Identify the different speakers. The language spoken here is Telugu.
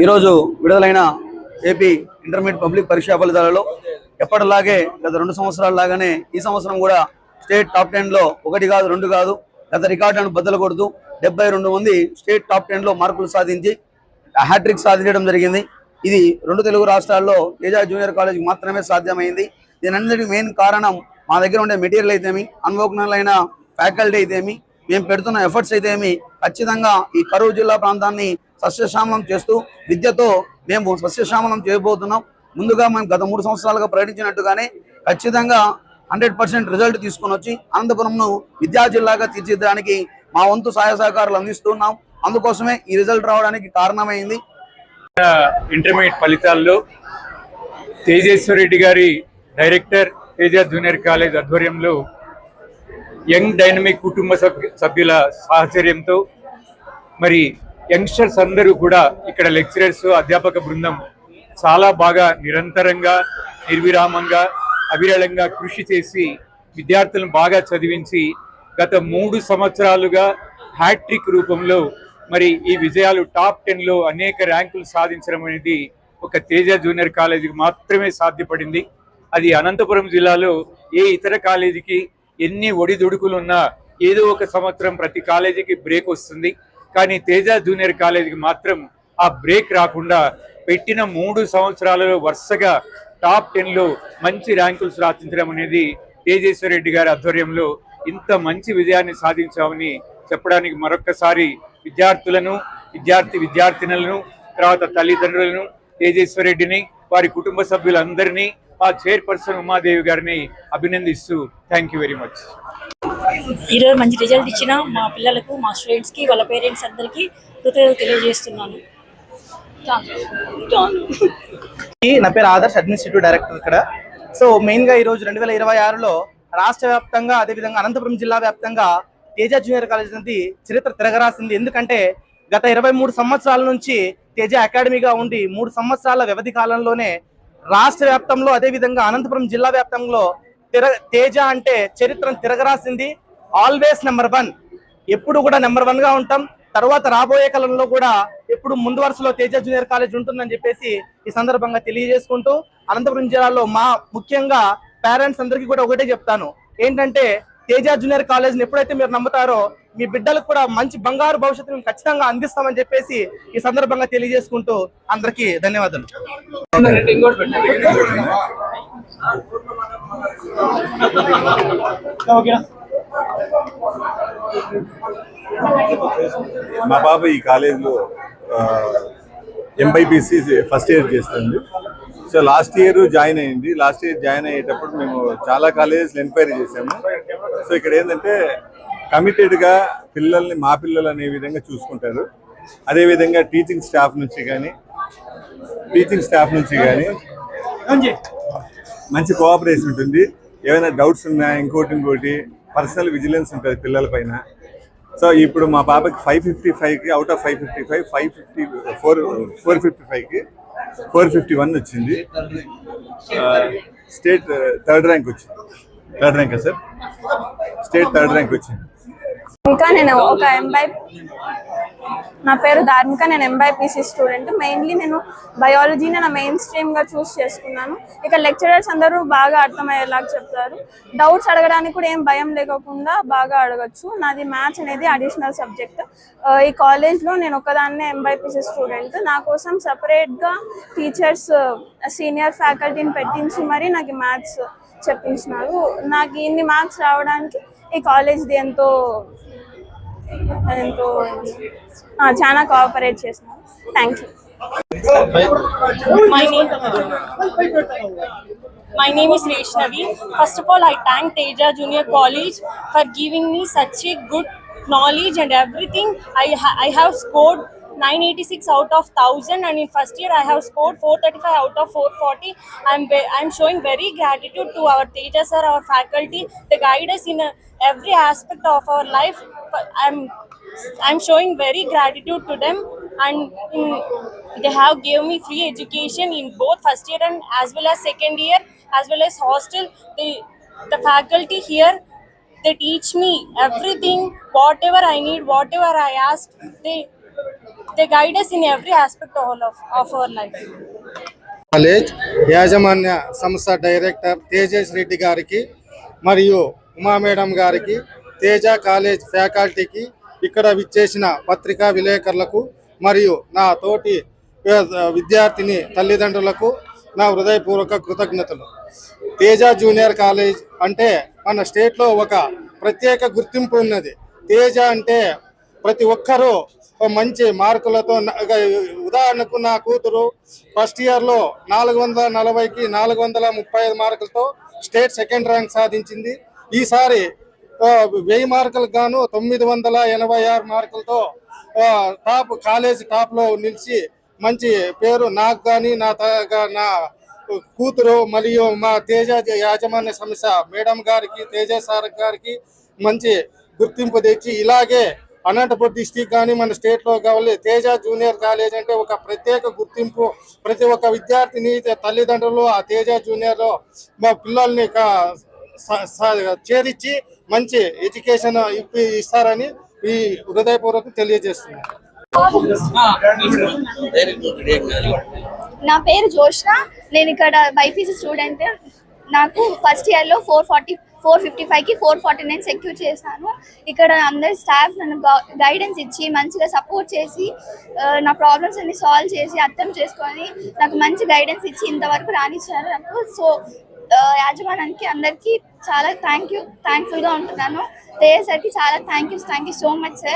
Speaker 1: ఈరోజు విడుదలైన ఏపీ ఇంటర్మీడియట్ పబ్లిక్ పరీక్షా ఫలితాలలో ఎప్పటిలాగే గత 2 సంవత్సరాల లాగానే ఈ సంవత్సరం కూడా స్టేట్ టాప్ 10లో 1 కాదు 2 కాదు గత రికార్డులను బద్దలు కొడుతూ 72 మంది స్టేట్ టాప్ 10లో మార్కులు సాధించి హ్యాట్రిక్ సాధించడం జరిగింది. ఇది 2 తెలుగు రాష్ట్రాల్లో తేజ జూనియర్ కాలేజీకి మాత్రమే సాధ్యమైంది. దీనందరికీ మెయిన్ కారణం మా దగ్గర ఉండే మెటీరియల్ అయితేమి, అనుభవజ్ఞులైన ఫ్యాకల్టీ అయితేమి, మేము పెడుతున్న ఎఫర్ట్స్ అయితేమి ఖచ్చితంగా ఈ కరూరు జిల్లా ప్రాంతాన్ని సస్యశ్యామలం చేస్తూ విద్యతో మేము సస్యశ్యామలం చేయబోతున్నాం. ముందుగా మేము గత 3 సంవత్సరాలుగా ప్రకటించినట్టుగానే ఖచ్చితంగా 100% రిజల్ట్ తీసుకొని వచ్చి అనంతపురంను విద్యా జిల్లాగా తీర్చిదిద్దడానికి మా వంతు సహాయ సహకారాలు అందిస్తున్నాం. అందుకోసమే ఈ రిజల్ట్ రావడానికి కారణమైంది.
Speaker 2: ఇంటర్మీడియట్ ఫలితాల్లో తేజేశ్వర్ రెడ్డి గారి డైరెక్టర్ తేజ జూనియర్ కాలేజ్ ఆధ్వర్యంలో యంగ్ డైనమిక్ కుటుంబ సభ్యుల సాహచర్యంతో మరి యంగ్స్టర్స్ అందరూ కూడా ఇక్కడ లెక్చరర్స్ అధ్యాపక బృందం చాలా బాగా నిరంతరంగా నిర్విరామంగా అవిరళంగా కృషి చేసి విద్యార్థులను బాగా చదివించి గత 3 సంవత్సరాలుగా హ్యాట్రిక్ రూపంలో మరి ఈ విజయాలు టాప్ 10లో అనేక ర్యాంకులు సాధించడం అనేది ఒక తేజ జూనియర్ కాలేజీకి మాత్రమే సాధ్యపడింది. అది అనంతపురం జిల్లాలో ఏ ఇతర కాలేజీకి ఎన్ని ఒడిదుడుకులున్నా ఏదో ఒక సంవత్సరం ప్రతి కాలేజీకి బ్రేక్ వస్తుంది. కానీ తేజ జూనియర్ కాలేజీకి మాత్రం ఆ బ్రేక్ రాకుండా పెట్టిన 3 సంవత్సరాలలో వరుసగా టాప్ 10లో మంచి ర్యాంకులు సాధించడం అనేది తేజేశ్వర్ రెడ్డి గారి ఆధ్వర్యంలో ఇంత మంచి విజయాన్ని సాధించామని చెప్పడానికి మరొక్కసారి విద్యార్థులను విద్యార్థినులను తర్వాత తల్లిదండ్రులను తేజేశ్వర్ రెడ్డిని వారి కుటుంబ సభ్యులందరినీ మా చైర్పర్సన్ ఉమాదేవి గారిని అభినందిస్తూ థ్యాంక్ యూ వెరీ మచ్.
Speaker 3: ఈరోజు మంచి రిజల్ట్ ఇచ్చిన మా పిల్లలకు, మా స్టూడెంట్స్కి, వాళ్ళ పేరెంట్స్ అందరికీ కృతజ్ఞతలు తెలియజేస్తున్నాను.
Speaker 4: నా పేరు ఆదర్శ్, అడ్మినిస్ట్రేటివ్ డైరెక్టర్ ఇక్కడ. సో మెయిన్గా ఈరోజు 2026లో రాష్ట్ర వ్యాప్తంగా అదేవిధంగా అనంతపురం జిల్లా వ్యాప్తంగా తేజ జూనియర్ కాలేజ్ అనేది చరిత్ర తిరగరాసింది. ఎందుకంటే గత 23 సంవత్సరాల నుంచి తేజ అకాడమీగా ఉండి 3 సంవత్సరాల వ్యవధి కాలంలోనే రాష్ట్ర వ్యాప్తంలో అదేవిధంగా అనంతపురం జిల్లా వ్యాప్తంలో తేజ అంటే చరిత్రను తిరగరాసింది. ఆల్వేస్ నెంబర్ 1, ఎప్పుడు కూడా నెంబర్ 1గా ఉంటాం. తర్వాత రాబోయే కాలంలో కూడా ఎప్పుడు ముందు వరుసలో తేజ జూనియర్ కాలేజ్ ఉంటుందని చెప్పేసి ఈ సందర్భంగా తెలియజేసుకుంటూ అనంతపురం జిల్లాలో ముఖ్యంగా పేరెంట్స్ అందరికీ కూడా ఒకటే చెప్తాను, ఏంటంటే తేజ జూనియర్ కాలేజ్ని ఎప్పుడైతే మీరు నమ్ముతారో మీ బిడ్డలకు కూడా మంచి బంగారు భవిష్యత్తును ఖచ్చితంగా అందిస్తామని చెప్పేసి ఈ సందర్భంగా తెలియజేసుకుంటూ అందరికీ ధన్యవాదాలు.
Speaker 5: మా పాప ఈ కాలేజ్లో MYPC ఫస్ట్ ఇయర్ చేస్తుంది. సో లాస్ట్ ఇయర్ జాయిన్ అయింది. లాస్ట్ ఇయర్ జాయిన్ అయ్యేటప్పుడు మేము చాలా కాలేజెస్లో ఎంక్వైరీ చేసాము. సో ఇక్కడ ఏంటంటే కమిటెడ్గా పిల్లల్ని మా పిల్లలు అనే విధంగా చూసుకుంటారు. అదేవిధంగా టీచింగ్ స్టాఫ్ నుంచి కానీ మంచి కోఆపరేషన్ ఉంటుంది. ఏమైనా డౌట్స్ ఉన్నా ఇంకోటి పర్సనల్ విజిలెన్స్ ఉంటుంది పిల్లల పైన. సో ఇప్పుడు మా పాపకి 555కి అవుట్ ఆఫ్ 555 455కి 451 వచ్చింది. స్టేట్ థర్డ్ ర్యాంక్ వచ్చింది. థర్డ్ ర్యాంకా సార్? స్టేట్ థర్డ్ ర్యాంక్ వచ్చింది.
Speaker 6: ఇంకా నేను నా పేరు ధార్మిక, నేను MYPC స్టూడెంట్. మెయిన్లీ నేను బయాలజీని నా మెయిన్ స్ట్రీమ్గా చూస్ చేసుకున్నాను. ఇక లెక్చరర్స్ అందరూ బాగా అర్థమయ్యేలాగా చెప్తారు. డౌట్స్ అడగడానికి కూడా ఏం భయం లేకుండా బాగా అడగచ్చు. నాది మ్యాథ్స్ అనేది అడిషనల్ సబ్జెక్ట్. ఈ కాలేజ్లో నేను ఒకదాన్నే MYPC స్టూడెంట్. నా కోసం సపరేట్గా టీచర్స్, సీనియర్ ఫ్యాకల్టీని పెట్టించి మరి నాకు మ్యాథ్స్ చెప్పించినారు. నాకు ఇన్ని మార్క్స్ రావడానికి ఈ కాలేజ్ది ఎంతో చాలా కోఆపరేట్ చేస్తున్నారు. Thank you.
Speaker 3: My name is Vaishnavi. First of all, I thank Teja Junior College for giving me such a good knowledge and everything. I have scored 986 out of 1000, and in first year I have scored 435 out of 440. I'm showing very gratitude to our Teja sir, our faculty. They guide us in every aspect of our life. I'm showing very gratitude to them, and they have gave me free education in both first year and as well as second year, as well as hostel. The faculty here, they teach me everything, whatever I need, whatever I ask, they guide us in every aspect of our life.
Speaker 7: College యాజమాన్య సంస్థ డైరెక్టర్ తేజస్ రెడ్డి గారికి మరియు ఉమా మేడం గారికి, తేజ కాలేజ్ ఫ్యాకల్టీకి, ఇక్కడ విచ్చేసిన పత్రికా విలేకరులకు మరియు నా తోటి విద్యార్థిని తల్లిదండ్రులకు నా హృదయపూర్వక కృతజ్ఞతలు. తేజ జూనియర్ కాలేజ్ అంటే మన స్టేట్లో ఒక ప్రత్యేక గుర్తింపు ఉన్నది. తేజ అంటే ప్రతి ఒక్కరూ మంచి మార్కులతో, ఉదాహరణకు నా కూతురు ఫస్ట్ ఇయర్లో 440కి 435 మార్కులతో స్టేట్ సెకండ్ ర్యాంక్ సాధించింది. ఈసారి 1000 మార్కులకు గాను 986 మార్కులతో కాలేజ్ టాప్లో నిలిచి మంచి పేరు నాకు కానీ నా కూతురు మరియు మా తేజ యాజమాన్య సంస్థ మేడం గారికి, తేజ సార్ గారికి మంచి గుర్తింపు తెచ్చి ఇలాగే అనంతపురం డిస్టిక్ కానీ మన స్టేట్లో కావాలి తేజ జూనియర్ కాలేజ్ అంటే ఒక ప్రత్యేక గుర్తింపు. ప్రతి ఒక్క విద్యార్థిని తల్లిదండ్రులు ఆ తేజ జూనియర్లో మా పిల్లల్ని చేర్చి మంచి ఎడ్యుకేషన్ ఇస్తారని ఈ హృదయపూర్వకం తెలియజేస్తున్నాను.
Speaker 8: నా పేరు జోష్న, నేను ఇక్కడ బైపీసీ స్టూడెంట్. నాకు ఫస్ట్ ఇయర్లో 455కి 449 సెక్యూర్ చేశాను. ఇక్కడ అందరి స్టాఫ్ నన్ను గైడెన్స్ ఇచ్చి మంచిగా సపోర్ట్ చేసి నా ప్రాబ్లమ్స్ అన్ని సాల్వ్ చేసి అర్థం చేసుకొని నాకు మంచి గైడెన్స్ ఇచ్చి ఇంతవరకు రానిచ్చారు నాకు. సో యాజమాన్యానికి అందరికీ చాలా థ్యాంక్ఫుల్గా ఉంటున్నాను. తేజ సార్కి చాలా thank you so much sir.